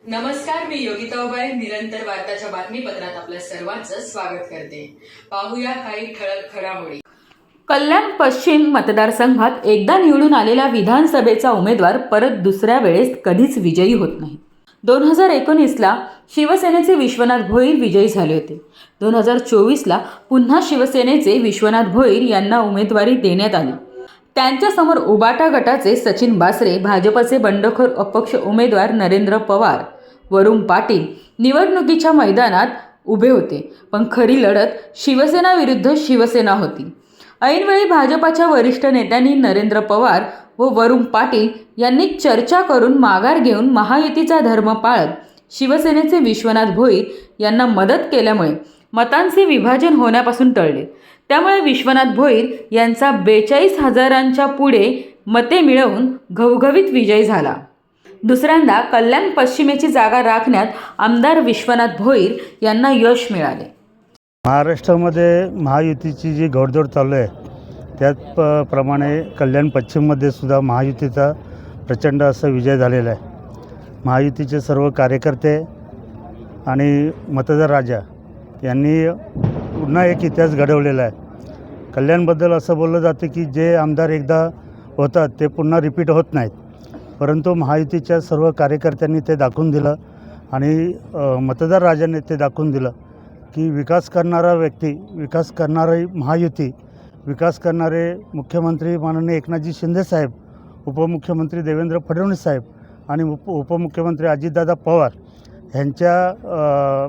नमस्कार, मी योगिता उबाळे निरंतर वार्ताच्या बातमीपत्रात आपल्या सर्वांचं स्वागत करते। पाहूया काही ठळक घडामोडी। कल्याण पश्चिम मतदारसंघात एकदा निवडून आलेला विधानसभेचा उमेदवार परत दुसऱ्या वेळेस कधीच विजयी होत नाही। 2019ला शिवसेनेचे विश्वनाथ भोईर विजयी झाले होते। 2024ला पुन्हा शिवसेनेचे विश्वनाथ भोईर यांना उमेदवारी देण्यात आली। त्यांच्यासमोर उबाटा गटाचे सचिन बासरे, भाजपचे बंडखोर अपक्ष उमेदवार नरेंद्र पवार, वरुण पाटील निवडणुकीच्या मैदानात उभे होते, पण खरी लढत शिवसेना विरुद्ध शिवसेना होती। ऐनवेळी भाजपाच्या वरिष्ठ नेत्यांनी नरेंद्र पवार व वरुण पाटील यांनी चर्चा करून माघार घेऊन महायुतीचा धर्म पाळत शिवसेनेचे विश्वनाथ भोईर यांना मदत केल्यामुळे मतांचे विभाजन होण्यापासून टळले। त्यामुळे विश्वनाथ भोईर यांचा 42,000च्या पुढे मते मिळवून घवघवीत विजय झाला। दुसऱ्यांदा कल्याण पश्चिमेची जागा राखण्यात आमदार विश्वनाथ भोईर यांना यश मिळाले। महाराष्ट्रामध्ये महायुतीची जी घोडदौड चालू आहे त्याप्रमाणे कल्याण पश्चिममध्ये सुद्धा महायुतीचा प्रचंड असा विजय झालेला आहे। महायुतीचे सर्व कार्यकर्ते आणि मतदार राजा यांनी पुन्हा एक इतिहास घडवलेला आहे। कल्याणबद्दल असं बोललं जातं की जे आमदार एकदा होतात ते पुन्हा रिपीट होत नाहीत, परंतु महायुतीच्या सर्व कार्यकर्त्यांनी ते दाखवून दिलं आणि मतदार राजाने ते दाखवून दिलं की विकास करणारा व्यक्ती, विकास करणारी महायुती, विकास करणारे मुख्यमंत्री माननीय एकनाथजी शिंदेसाहेब, उपमुख्यमंत्री देवेंद्र फडणवीस साहेब आणि उपमुख्यमंत्री अजितदादा पवार यांच्या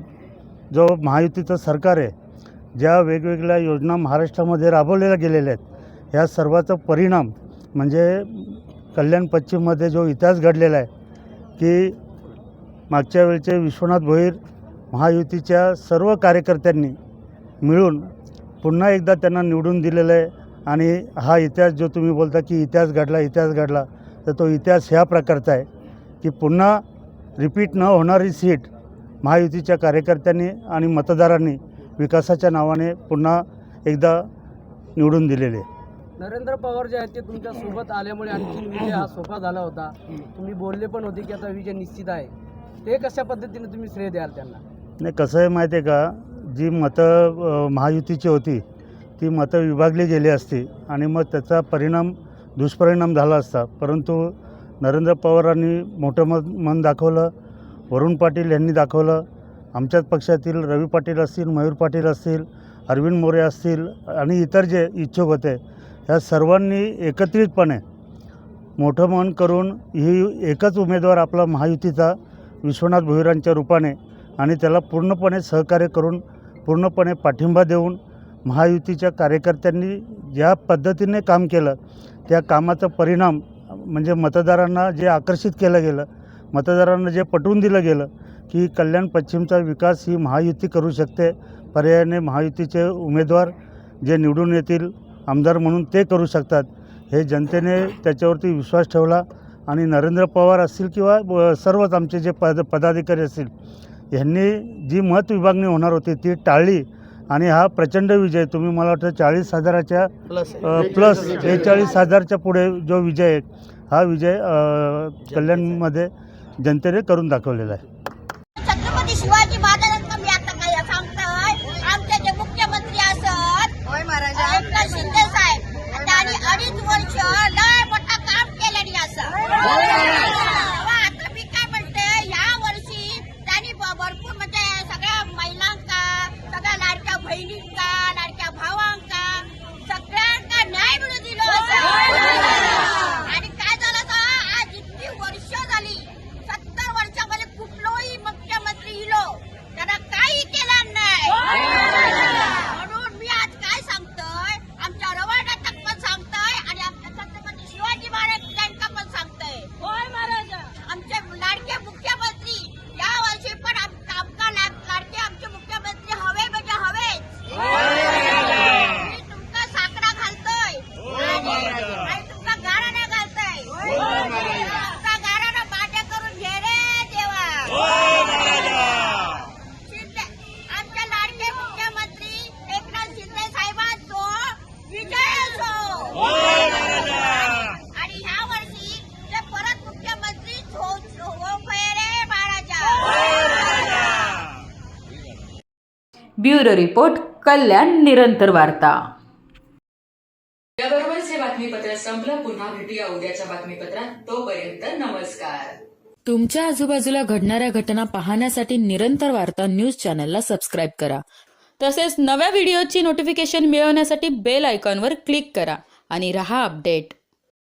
जो महायुतीचं सरकार आहे, ज्या वेगवेगळ्या योजना महाराष्ट्रामध्ये राबवलेल्या गेलेल्या आहेत, ह्या सर्वाचा परिणाम म्हणजे कल्याण पश्चिममध्ये जो इतिहास घडलेला आहे की मागच्या वेळचे विश्वनाथ भोईर महायुतीच्या सर्व कार्यकर्त्यांनी मिळून पुन्हा एकदा त्यांना निवडून दिलेलं आहे। आणि हा इतिहास जो तुम्ही बोलता की इतिहास घडला, तर तो इतिहास ह्या प्रकारचा आहे की पुन्हा रिपीट न होणारी सीट महायुतीच्या कार्यकर्त्यांनी आणि मतदारांनी विकासाच्या नावाने पुन्हा एकदा निवडून दिलेले आहे। नरेंद्र पवार जे आहेत ते तुमच्या सोबत आल्यामुळे आणखी विजय हा सोपा झाला होता। तुम्ही बोलले पण होते की आता विजय निश्चित आहे, ते कशा पद्धतीने तुम्ही श्रेय द्याल त्यांना? नाही, कसं आहे माहिती आहे का, जी मतं महायुतीची होती ती मतं विभागली गेली असती आणि मग त्याचा दुष्परिणाम झाला असता, परंतु नरेंद्र पवारांनी मोठं मन दाखवलं, वरुण पाटील यांनी दाखवलं, आमच्याच पक्षातील रवी पाटील असतील, मयूर पाटील असतील, अरविंद मोरे असतील आणि इतर जे इच्छुक होते ह्या सर्वांनी एकत्रितपणे मोठं मन करून ही एकच उमेदवार आपला महायुतीचा विश्वनाथ भोईरांच्या रूपाने आणि त्याला पूर्णपणे सहकार्य करून पूर्णपणे पाठिंबा देऊन महायुतीच्या कार्यकर्त्यांनी ज्या पद्धतीने काम केलं त्या कामाचा परिणाम म्हणजे मतदारांना जे आकर्षित केलं गेलं, मतदारांना जे पटवून दिलं गेलं की कल्याण पश्चिमचा विकास ही महायुती करू शकते, पर्यायाने महायुतीचे उमेदवार जे निवडून येतील आमदार म्हणून ते करू शकतात, हे जनतेने त्याच्यावरती विश्वास ठेवला। आणि नरेंद्र पवार असतील किंवा सर्वच आमचे जे पदाधिकारी असतील यांनी जी मत विभागणी होणार होती ती टाळली आणि हा प्रचंड विजय, तुम्ही मला वाटतं 40,000च्या प्लस 42,000च्या पुढे जो विजय आहे हा विजय कल्याणमध्ये जनतेने करून दाखवलेला आहे। छत्रपती शिवाजी महाराजांना मी आता काय सांगतोय, आमचे जे मुख्यमंत्री असत एकनाथ शिंदे साहेब त्यांनी 2.5 वर्ष लय मोठा काम केलेली असं। आता मी काय म्हणते, या वर्षी त्यांनी भरपूर म्हणजे सगळ्या महिलांका, सगळ्या लाडक्या बहिणींका, लाडक्या भावांका सगळ्यांना न्याय मिळू दिलो असं। आणि काय झालं तर आज इतकी वर्ष झाली, 70 वर्षामध्ये कुठलाही मुख्यमंत्री इलो त्यांना काही केलं नाही। म्हणून मी आज काय सांगतोय, आमच्या रवाडातक पण सांगतोय आणि आमच्या छत्रपती शिवाजी महाराज त्यांना पण सांगतोय, होय महाराज ब्युरो रिपोर्ट, कल्याण निरंतर वार्ता. याबरोबरच हे बातमीपत्र संपलं. पुन्हा भेटूया उद्याच्या बातमीपत्रात. तोपर्यंत नमस्कार. तुमच्या आजूबाजूला घडणाऱ्या घटना पाहण्यासाठी निरंतर वार्ता न्यूज चॅनलला सबस्क्राईब करा. तसेच नव्या व्हिडिओची नोटिफिकेशन मिळवण्यासाठी बेल आयकॉनवर क्लिक करा आणि रहा अपडेट.